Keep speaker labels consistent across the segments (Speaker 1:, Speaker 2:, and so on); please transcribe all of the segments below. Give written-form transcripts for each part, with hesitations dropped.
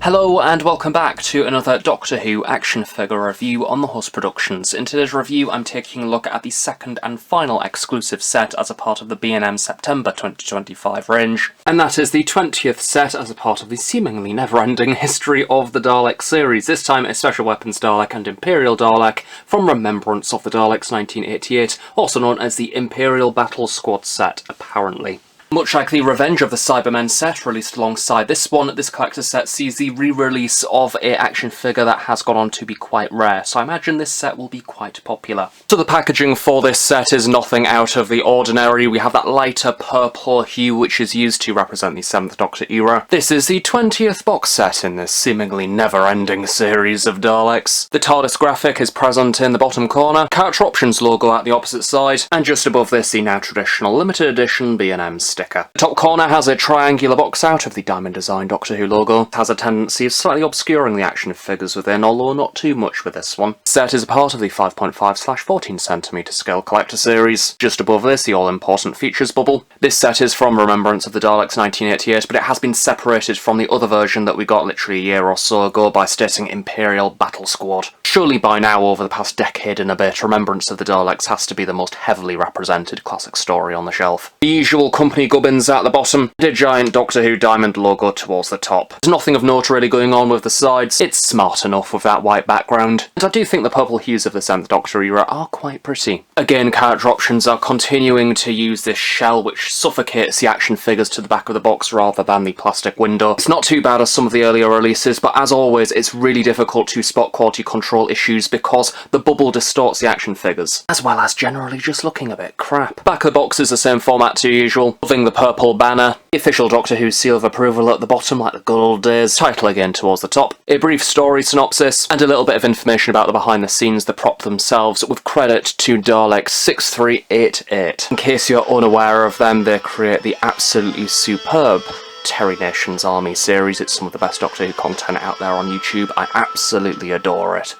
Speaker 1: Hello and welcome back to another Doctor Who action figure review on the Host Productions. In today's review I'm taking a look at the second and final exclusive set as a part of the B&M September 2025 range, and that is the 20th set as a part of the seemingly never-ending history of the Dalek series, this time a Special Weapons Dalek and Imperial Dalek from Remembrance of the Daleks 1988, also known as the Imperial Battle Squad set, apparently. Much like the Revenge of the Cybermen set released alongside this one, this collector's set sees the re-release of an action figure that has gone on to be quite rare, so I imagine this set will be quite popular. So the packaging for this set is nothing out of the ordinary. We have that lighter purple hue which is used to represent the 7th Doctor era. This is the 20th box set in this seemingly never-ending series of Daleks. The TARDIS graphic is present in the bottom corner, character options logo at the opposite side, and just above this the now traditional limited edition B&M sticker. The top corner has a triangular box out of the diamond design Doctor Who logo. It has a tendency of slightly obscuring the action figures within, although not too much with this one. The set is a part of the 5.5/14cm scale collector series. Just above this, the all-important features bubble. This set is from Remembrance of the Daleks 1988, but it has been separated from the other version that we got literally a year or so ago by stating Imperial Battle Squad. Surely by now, over the past decade and a bit, Remembrance of the Daleks has to be the most heavily represented classic story on the shelf. The usual company gubbins at the bottom, and a giant Doctor Who diamond logo towards the top. There's nothing of note really going on with the sides. It's smart enough with that white background, and I do think the purple hues of the 7th Doctor era are quite pretty. Again, character options are continuing to use this shell which suffocates the action figures to the back of the box rather than the plastic window. It's not too bad as some of the earlier releases, but as always it's really difficult to spot quality control issues because the bubble distorts the action figures, as well as generally just looking a bit crap. Back of the box is the same format to usual, the purple banner, the official Doctor Who seal of approval at the bottom like the good old days, title again towards the top, a brief story synopsis, and a little bit of information about the behind the scenes, the prop themselves, with credit to Daleks 6388. In case you're unaware of them, they create the absolutely superb Terry Nation's Army series. It's some of the best Doctor Who content out there on YouTube. I absolutely adore it.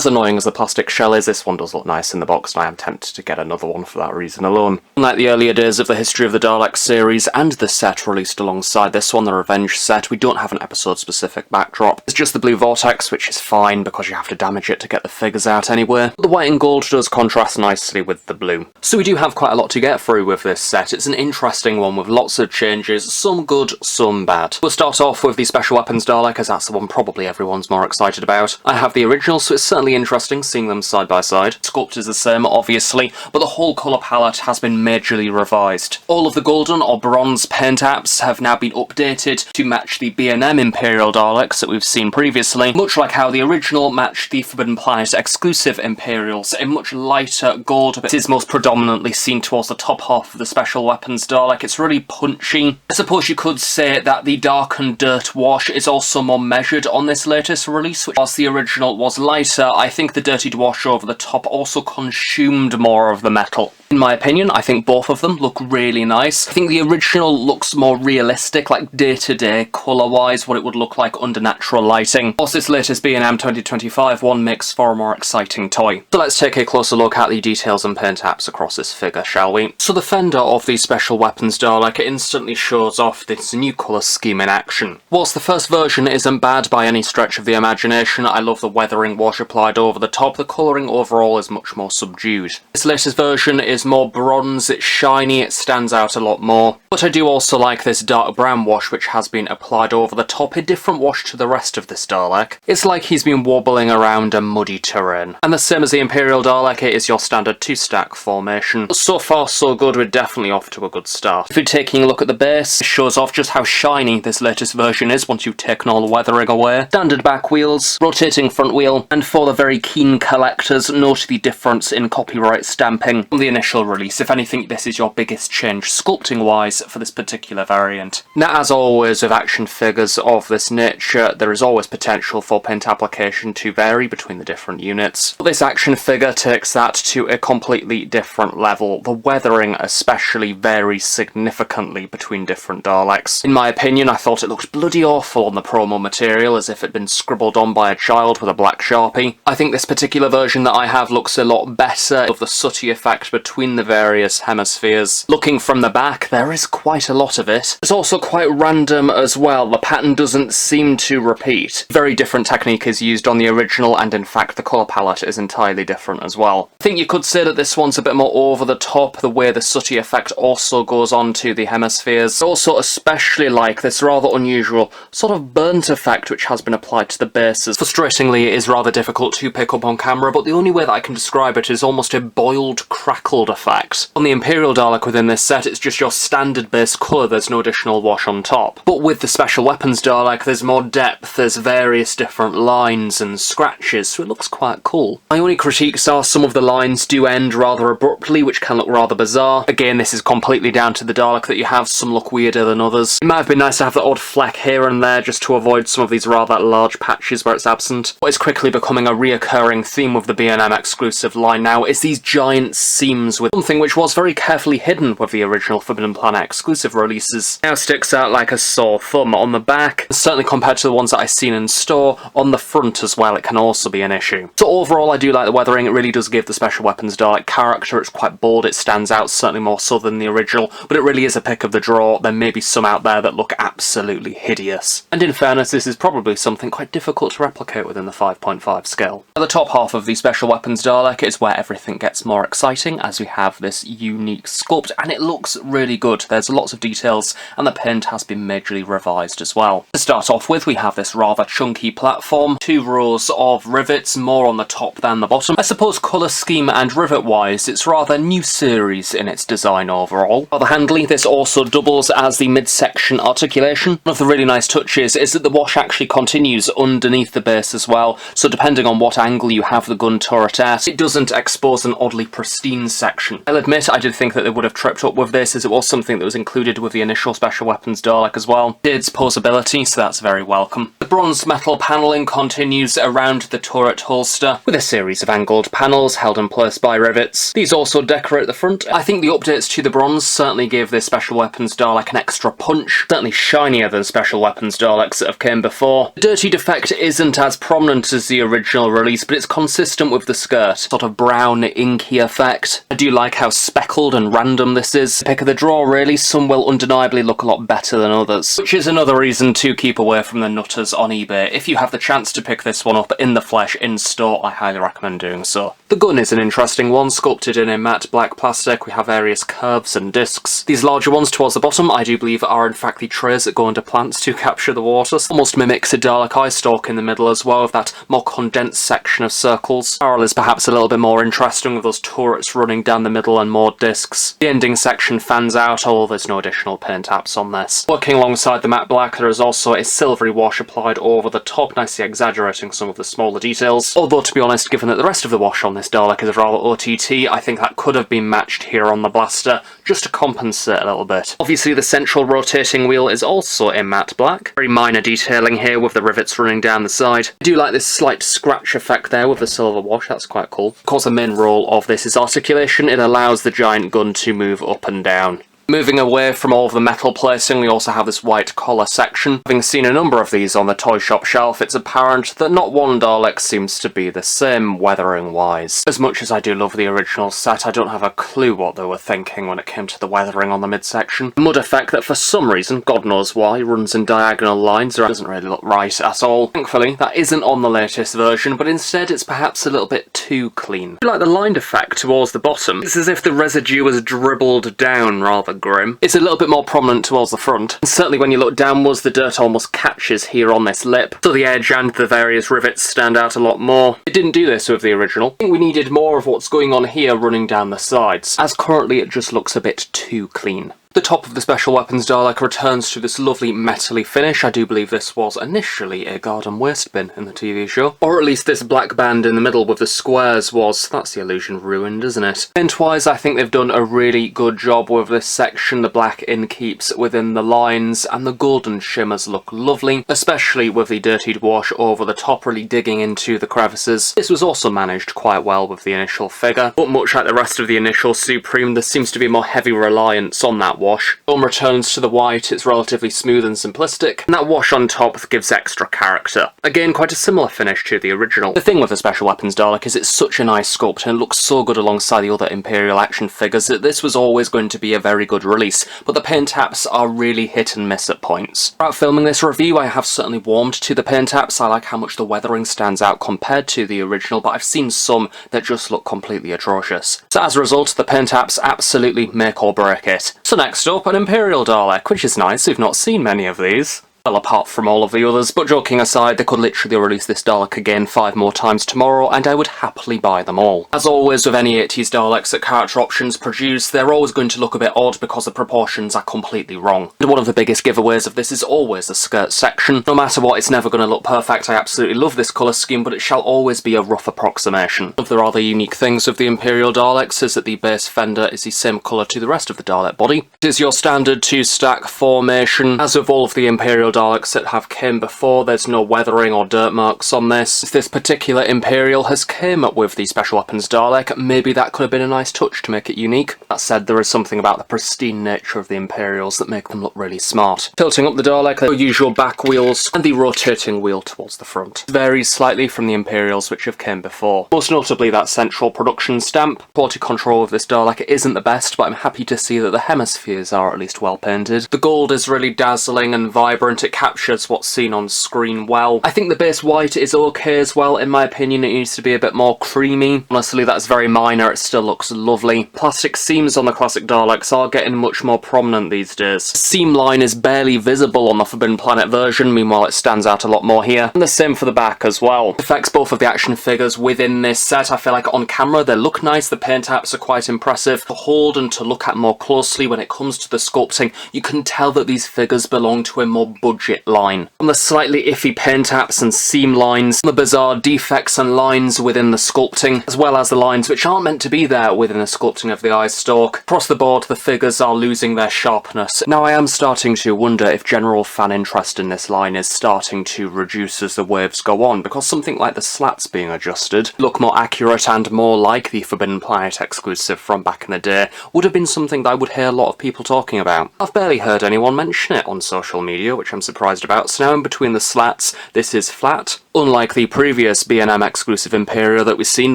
Speaker 1: As annoying as the plastic shell is, this one does look nice in the box, and I am tempted to get another one for that reason alone. Unlike the earlier days of the History of the Daleks series and the set released alongside this one, the Revenge set, we don't have an episode-specific backdrop. It's just the blue vortex, which is fine because you have to damage it to get the figures out anyway. But the white and gold does contrast nicely with the blue. So we do have quite a lot to get through with this set. It's an interesting one with lots of changes, some good, some bad. We'll start off with the Special Weapons Dalek, as that's the one probably everyone's more excited about. I have the original, so it's certainly interesting seeing them side by side. Sculpt is the same, obviously, but the whole colour palette has been majorly revised. All of the golden or bronze paint apps have now been updated to match the B&M Imperial Daleks that we've seen previously, much like how the original matched the Forbidden Planet exclusive Imperials in much lighter gold. It is most predominantly seen towards the top half of the Special Weapons Dalek. It's really punchy. I suppose you could say that the dark and dirt wash is also more measured on this latest release, which whilst the original was lighter, I think the dirtied wash over the top also consumed more of the metal. In my opinion, I think both of them look really nice. I think the original looks more realistic, like day-to-day, colour-wise, what it would look like under natural lighting. Whilst this latest B&M 2025 one makes for a more exciting toy. So let's take a closer look at the details and paint apps across this figure, shall we? So the fender of the Special Weapons Dalek instantly shows off this new colour scheme in action. Whilst the first version isn't bad by any stretch of the imagination, I love the weathering wash applied over the top. The colouring overall is much more subdued. This latest version is more bronze, it's shiny, it stands out a lot more. But I do also like this dark brown wash which has been applied over the top, a different wash to the rest of this Dalek. It's like he's been wobbling around a muddy terrain. And the same as the Imperial Dalek, it is your standard 2-stack formation. But so far so good, we're definitely off to a good start. If you're taking a look at the base, it shows off just how shiny this latest version is once you've taken all the weathering away. Standard back wheels, rotating front wheel, and for the very keen collectors, note the difference in copyright stamping from the initial release. If anything, this is your biggest change sculpting wise for this particular variant. Now, as always with action figures of this nature, there is always potential for paint application to vary between the different units. But this action figure takes that to a completely different level. The weathering especially varies significantly between different Daleks. In my opinion, I thought it looked bloody awful on the promo material, as if it had been scribbled on by a child with a black Sharpie. I think this particular version that I have looks a lot better of the sooty effect between the various hemispheres. Looking from the back, there is quite a lot of it. It's also quite random as well. The pattern doesn't seem to repeat. Very different technique is used on the original, and in fact the colour palette is entirely different as well. I think you could say that this one's a bit more over the top, the way the sooty effect also goes on to the hemispheres. I also especially like this rather unusual sort of burnt effect which has been applied to the bases. Frustratingly, it is rather difficult to pick up on camera, but the only way that I can describe it is almost a boiled, crackled effect. On the Imperial Dalek within this set, it's just your standard base colour, there's no additional wash on top. But with the Special Weapons Dalek, there's more depth, there's various different lines and scratches, so it looks quite cool. My only critiques are some of the lines do end rather abruptly, which can look rather bizarre. Again, this is completely down to the Dalek that you have, some look weirder than others. It might have been nice to have the odd fleck here and there just to avoid some of these rather large patches where it's absent. What is quickly becoming a reoccurring theme with the B&M exclusive line now is these giant seams, with something which was very carefully hidden with the original Forbidden Planet exclusive releases. Now sticks out like a sore thumb on the back, certainly compared to the ones that I've seen in store. On the front as well, it can also be an issue. So overall, I do like the weathering. It really does give the Special Weapons Dalek character. It's quite bold, it stands out, certainly more so than the original, but it really is a pick of the draw. There may be some out there that look absolutely hideous. And in fairness, this is probably something quite difficult to replicate within the 5.5 scale. At the top half of the Special Weapons Dalek is where everything gets more exciting, as we have this unique sculpt, and it looks really good. There's lots of details, and the paint has been majorly revised as well. To start off with, we have this rather chunky platform, 2 rows of rivets, more on the top than the bottom. I suppose colour scheme and rivet-wise, it's rather new series in its design overall. Rather handily, this also doubles as the midsection articulation. One of the really nice touches is that the wash actually continues underneath the base as well, so depending on what angle you have the gun turret at, it doesn't expose an oddly pristine section. I'll admit I did think that they would have tripped up with this, as it was something that was included with the initial Special Weapons Dalek as well. It adds posability, so that's very welcome. The bronze metal panelling continues around the turret holster, with a series of angled panels held in place by rivets. These also decorate the front. I think the updates to the bronze certainly gave this Special Weapons Dalek an extra punch, certainly shinier than Special Weapons Daleks that have came before. The dirty defect isn't as prominent as the original release, but it's consistent with the skirt. Sort of brown, inky effect. I do like how speckled and random this is. Pick of the draw really, some will undeniably look a lot better than others, which is another reason to keep away from the nutters on eBay. If you have the chance to pick this one up in the flesh in store, I highly recommend doing so. The gun is an interesting one, sculpted in a matte black plastic. We have various curves and discs. These larger ones towards the bottom, I do believe, are in fact the trays that go into plants to capture the water. Almost mimics a Dalek eye stalk in the middle as well, with that more condensed section of circles. Barrel is perhaps a little bit more interesting, with those turrets running down the middle and more discs. The ending section fans out, although there's no additional paint apps on this. Working alongside the matte black, there is also a silvery wash applied over the top, nicely exaggerating some of the smaller details. Although, to be honest, given that the rest of the wash on this Dalek is rather OTT, I think that could have been matched here on the blaster, just to compensate a little bit. Obviously, the central rotating wheel is also in matte black. Very minor detailing here with the rivets running down the side. I do like this slight scratch effect there with the silver wash, that's quite cool. Of course, the main role of this is articulation. It allows the giant gun to move up and down. Moving away from all of the metal placing, we also have this white collar section. Having seen a number of these on the toy shop shelf, it's apparent that not one Dalek seems to be the same weathering-wise. As much as I do love the original set, I don't have a clue what they were thinking when it came to the weathering on the midsection. A mud effect that for some reason, God knows why, runs in diagonal lines, or doesn't really look right at all. Thankfully, that isn't on the latest version, but instead it's perhaps a little bit too clean. I like the lined effect towards the bottom. It's as if the residue was dribbled down rather grim. It's a little bit more prominent towards the front, and certainly when you look downwards the dirt almost catches here on this lip, so the edge and the various rivets stand out a lot more. It didn't do this with the original. I think we needed more of what's going on here running down the sides, as currently it just looks a bit too clean. The top of the Special Weapons Dalek returns to this lovely metally finish. I do believe this was initially a garden waste bin in the TV show. Or at least this black band in the middle with the squares was. That's the illusion ruined, isn't it? Paint-wise, I think they've done a really good job with this section. The black in keeps within the lines, and the golden shimmers look lovely, especially with the dirtied wash over the top really digging into the crevices. This was also managed quite well with the initial figure, but much like the rest of the initial Supreme, there seems to be more heavy reliance on that wash. Film returns to the white, it's relatively smooth and simplistic, and that wash on top gives extra character. Again, quite a similar finish to the original. The thing with the Special Weapons Dalek is it's such a nice sculpt and it looks so good alongside the other Imperial action figures that this was always going to be a very good release, but the paint taps are really hit and miss at points. Throughout filming this review, I have certainly warmed to the paint taps. I like how much the weathering stands out compared to the original, but I've seen some that just look completely atrocious. So as a result, the paint taps absolutely make or break it. So next up, an Imperial Dalek, which is nice, we've not seen many of these. Well, apart from all of the others, but joking aside, they could literally release this Dalek again 5 more times tomorrow, and I would happily buy them all. As always with any 80s Daleks that Character Options produce, they're always going to look a bit odd because the proportions are completely wrong. And one of the biggest giveaways of this is always the skirt section. No matter what, it's never going to look perfect. I absolutely love this colour scheme, but it shall always be a rough approximation. One of the rather unique things of the Imperial Daleks is that the base fender is the same colour to the rest of the Dalek body. It is your standard 2-stack formation. As with all of the Imperial Daleks that have came before, there's no weathering or dirt marks on this. This particular Imperial has came up with the Special Weapons Dalek, maybe that could have been a nice touch to make it unique. That said, there is something about the pristine nature of the Imperials that make them look really smart. Tilting up the Dalek, the usual back wheels, and the rotating wheel towards the front. It varies slightly from the Imperials which have came before. Most notably that central production stamp. Quality control of this Dalek isn't the best, but I'm happy to see that the hemispheres are at least well painted. The gold is really dazzling and vibrant, it captures what's seen on screen well. I think the base white is okay as well. In my opinion, it needs to be a bit more creamy. Honestly, that's very minor, it still looks lovely. Plastic seams on the classic Daleks are getting much more prominent these days. The seam line is barely visible on the Forbidden Planet version, meanwhile it stands out a lot more here. And the same for the back as well. It affects both of the action figures within this set. I feel like on camera they look nice, the paint apps are quite impressive. To hold and to look at more closely when it comes to the sculpting, you can tell that these figures belong to a more budget line. From the slightly iffy paint apps and seam lines, the bizarre defects and lines within the sculpting, as well as the lines which aren't meant to be there within the sculpting of the eye stalk. Across the board, the figures are losing their sharpness. Now I am starting to wonder if general fan interest in this line is starting to reduce as the waves go on, because something like the slats being adjusted, look more accurate and more like the Forbidden Planet exclusive from back in the day, would have been something that I would hear a lot of people talking about. I've barely heard anyone mention it on social media, which I'm surprised about. So now in between the slats, this is flat. Unlike the previous B&M exclusive Imperial that we've seen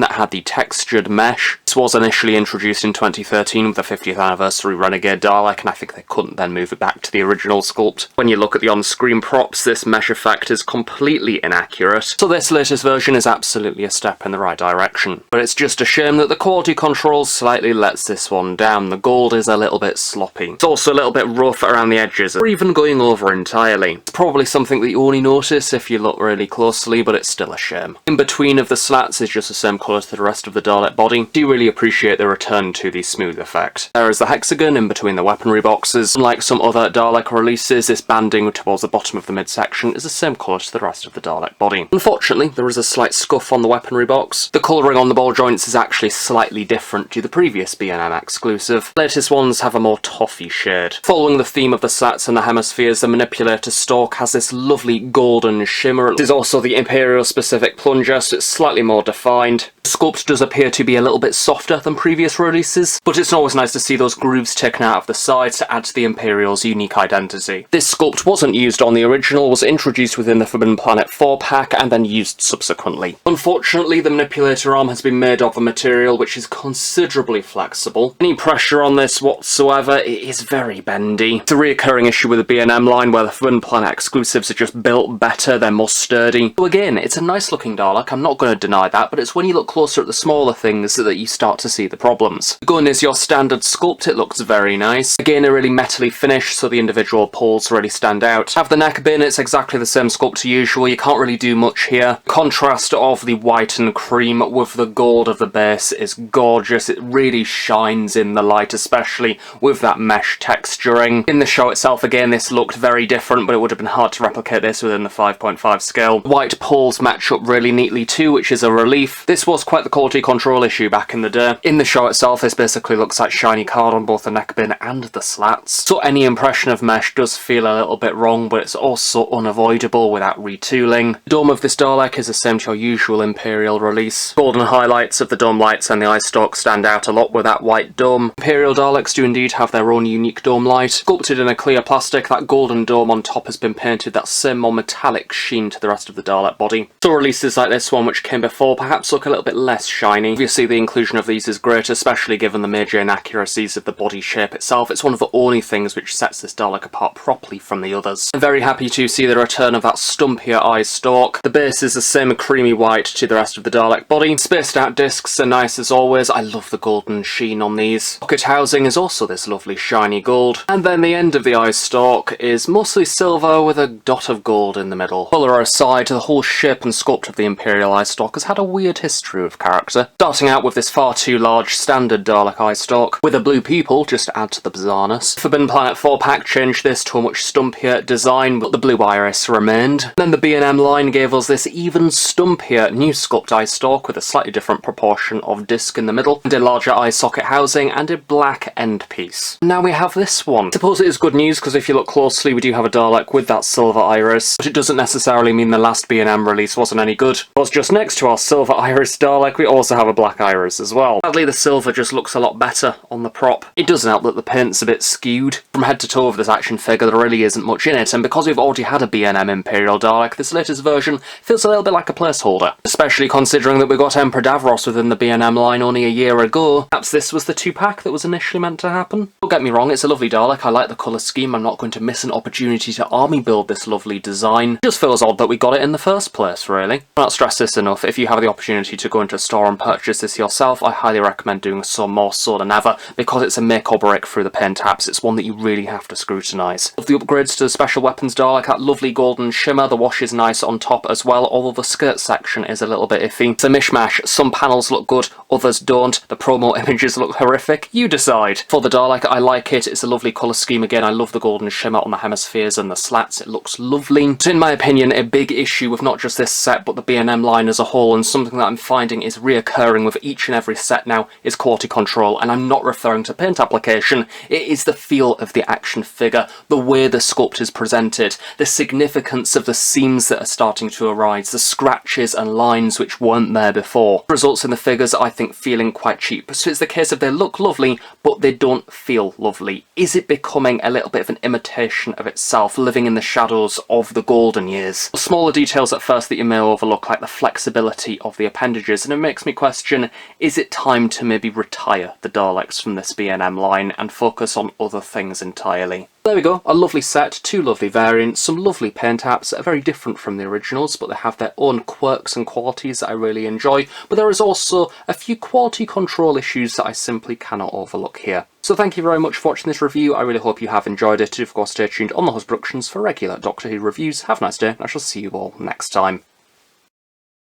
Speaker 1: that had the textured mesh, this was initially introduced in 2013 with the 50th anniversary Renegade Dalek, and I think they couldn't then move it back to the original sculpt. When you look at the on-screen props, this mesh effect is completely inaccurate, so this latest version is absolutely a step in the right direction. But it's just a shame that the quality control slightly lets this one down. The gold is a little bit sloppy. It's also a little bit rough around the edges, or even going over entirely. It's probably something that you only notice if you look really closely, but it's still a shame. In between of the slats is just the same colour to the rest of the Dalek body. Do really appreciate the return to the smooth effect. There is the hexagon in between the weaponry boxes. Unlike some other Dalek releases, this banding towards the bottom of the midsection is the same colour to the rest of the Dalek body. Unfortunately, there is a slight scuff on the weaponry box. The colouring on the ball joints is actually slightly different to the previous B&M exclusive. The latest ones have a more toffee shade. Following the theme of the slats and the hemispheres, the manipulator stalk has this lovely golden shimmer. This is also the Imperial specific plunger, so it's slightly more defined. The sculpt does appear to be a little bit softer than previous releases, but it's always nice to see those grooves taken out of the sides to add to the Imperial's unique identity. This sculpt wasn't used on the original, was introduced within the Forbidden Planet 4-pack and then used subsequently. Unfortunately, the manipulator arm has been made of a material which is considerably flexible. Any pressure on this whatsoever, it is very bendy. It's a reoccurring issue with the B&M line where the Forbidden Planet exclusives are just built better, they're more sturdy. So again, it's a nice looking Dalek, I'm not going to deny that, but it's when you look closer at the smaller things that you start to see the problems. The gun is your standard sculpt, it looks very nice. Again, a really metally finish, so the individual pulls really stand out. Have the neck bin, it's exactly the same sculpt to usual, you can't really do much here. Contrast of the white and cream with the gold of the base is gorgeous, it really shines in the light, especially with that mesh texturing. In the show itself, again, this looked very different, but it would have been hard to replicate this within the 5.5 scale. White pulls match up really neatly too, which is a relief. This was quite the quality control issue back in the day. In the show itself, this basically looks like shiny card on both the neckband and the slats, so any impression of mesh does feel a little bit wrong, but it's also unavoidable without retooling. The dome of this Dalek is the same to your usual Imperial release. Golden highlights of the dome lights and the eye stalk stand out a lot with that white dome. Imperial Daleks do indeed have their own unique dome light. Sculpted in a clear plastic, that golden dome on top has been painted that same more metallic sheen to the rest of the Dalek body. So releases like this one, which came before, perhaps look a little bit less shiny. Obviously the inclusion of these is great, especially given the major inaccuracies of the body shape itself. It's one of the only things which sets this Dalek apart properly from the others. I'm very happy to see the return of that stumpier eye stalk. The base is the same creamy white to the rest of the Dalek body. Spaced out discs are nice as always. I love the golden sheen on these. Pocket housing is also this lovely shiny gold. And then the end of the eye stalk is mostly silver with a dot of gold in the middle. Colour aside, the whole shape and sculpt of the Imperial eye stalk has had a weird history of character. Starting out with this far too large standard Dalek eye stalk, with a blue pupil just to add to the bizarreness. Forbidden Planet 4-pack changed this to a much stumpier design, but the blue iris remained. Then the B&M line gave us this even stumpier new sculpt eye stalk with a slightly different proportion of disc in the middle, and a larger eye socket housing, and a black end piece. Now we have this one. I suppose it is good news, because if you look closely we do have a Dalek with that silver iris, but it doesn't necessarily mean the last B&M release wasn't any good. Because just next to our silver iris Dalek we also have a black iris as well. Sadly the silver just looks a lot better on the prop. It doesn't help that the paint's a bit skewed. From head to toe of this action figure there really isn't much in it, and because we've already had a B&M Imperial Dalek, this latest version feels a little bit like a placeholder. Especially considering that we got Emperor Davros within the B&M line only a year ago. Perhaps this was the 2-pack that was initially meant to happen? Don't get me wrong, it's a lovely Dalek, I like the colour scheme, I'm not going to miss an opportunity to army build this lovely design. It just feels odd that we got it in the first place, really. I can't stress this enough, if you have the opportunity to go into a store and purchase this yourself, I highly recommend doing so more so than ever, because it's a make or break through the paint tabs. It's one that you really have to scrutinise. Love the upgrades to the special weapons Dalek, that lovely golden shimmer, the wash is nice on top as well, although the skirt section is a little bit iffy. It's a mishmash, some panels look good, others don't, the promo images look horrific, you decide. For the Dalek, I like it, it's a lovely colour scheme again, I love the golden shimmer on the hemispheres and the slats, it looks lovely. So in my opinion, a big issue with not just this set but the B&M line as a whole, and something that I'm finding is reoccurring with each and every set now, is quality control, and I'm not referring to paint application, it is the feel of the action figure, the way the sculpt is presented, the significance of the seams that are starting to arise, the scratches and lines which weren't there before. Results in the figures, I think, feeling quite cheap. So it's the case of they look lovely, but they don't feel lovely. Is it becoming a little bit of an imitation of itself, living in the shadows of the golden years? Smaller details at first that you may overlook, like the flexibility of the appendages, and it makes me question, is it time to maybe retire the Daleks from this B&M line and focus on other things entirely? There we go, a lovely set, 2 lovely variants, some lovely paint apps that are very different from the originals, but they have their own quirks and qualities that I really enjoy, but there is also a few quality control issues that I simply cannot overlook here. So thank you very much for watching this review, I really hope you have enjoyed it. Of course, stay tuned on The Host Productions for regular Doctor Who reviews. Have a nice day, and I shall see you all next time.